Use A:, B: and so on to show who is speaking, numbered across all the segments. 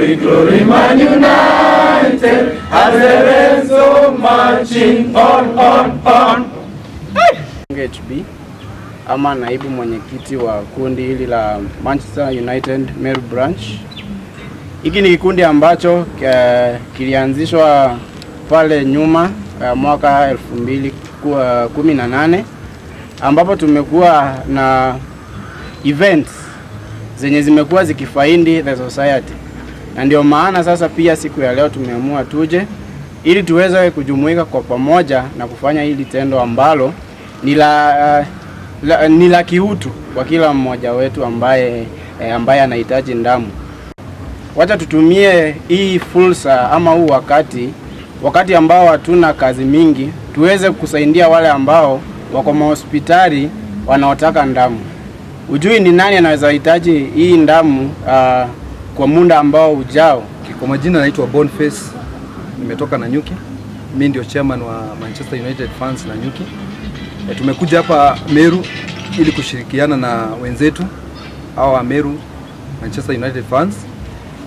A: Glory, glory, Man United, as the reds go marching on.
B: HB ama naibu mwenyekiti wa kundi hili la Manchester United Meru branch. Hiki ni kikundi ambacho kilianzishwa pale nyuma mwaka 2018 ambapo tumekuwa na events zenye zimekuwa zikifaidi the society, na ndio maana sasa pia siku ya leo tumeamua tuje ili tuweze kujumuika kwa pamoja na kufanya hili tendo ambalo ni la kiutu kwa kila mmoja wetu ambaye anahitaji damu. Wacha tutumie hii fursa ama huu wakati ambao hatuna kazi mingi, tuweze kusaidia wale ambao wako hospitali wanaotaka damu. Ujui ni nani anaweza hitaji hii damu kwa muda ambao ujao.
C: Kwa majina naitwa Boniface, nimetoka Nanyuki. Mimi ndio chairman wa Manchester United fans Nanyuki. Tumekuja hapa Meru ili kushirikiana na wenzetu hawa Meru Manchester United fans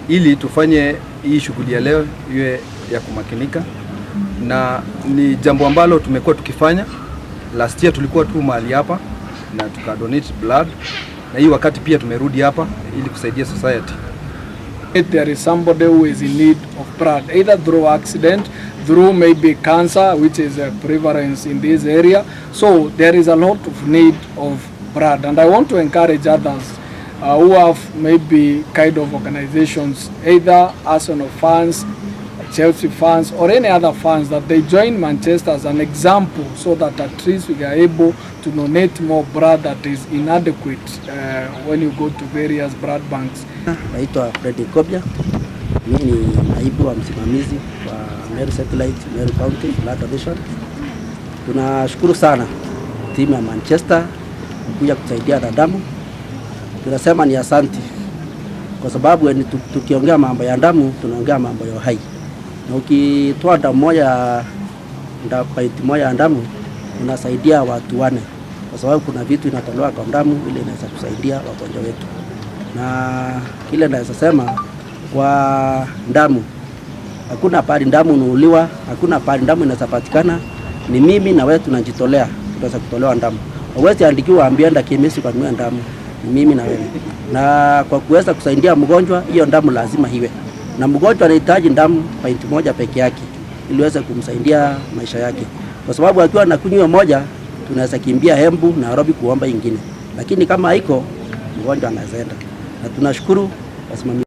C: ili tufanye hii shughuli ya leo iwe ya kumakinika, na ni jambo ambalo tumekuwa tukifanya. Last year tulikuwa tu mahali hapa na tukadonate blood, na hii wakati pia tumerudi hapa ili kusaidia society.
D: There is somebody who is in need of blood, either through accident, through maybe cancer, which is a prevalence in this area. So there is a lot of need of blood, and I want to encourage others who have maybe kind of organizations, either Arsenal fans, Chelsea fans, or any other fans, that they join Manchester as an example, so that at least we are able to donate more blood that is inadequate when you go to various blood banks.
E: Naitwa Freddy Kobia. Mimi ni naibu wa msimamizi wa Meru Satellite, Meru County Blood Donation. Tunashukuru sana timu ya Manchester kuja kusaidia damu. Tunasema ni asante, kwa sababu tukiongea mambo ya damu tunaongea mambo ya uhai. Na ukitoa damu moja, paiti moja ya damu, unasaidia watu wane, kwa sababu kuna vitu inatolewa kwa damu ile inaweza kusaidia wagonjwa wetu. Na kile naweza sema kwa damu, hakuna pale damu unuuliwa, hakuna pale damu inaweza patikana. Ni mimi na wewe tunajitolea, tunaweza kutolewa damu. Hauwezi andikiwa ambienda chemist kwa kununua damu, ni mimi na wewe. Na kwa kuweza kusaidia mgonjwa, hiyo damu lazima iwe. Na mgonjwa anahitaji damu paiti moja peke yake ili iweze kumsaidia maisha yake. Kwa sababu akiwa anakunywa moja, tunaweza kimbia Embu na Nairobi kuomba nyingine. Lakini kama haiko, mgonjwa anaweza enda. Na tunashukuru wasimamizi.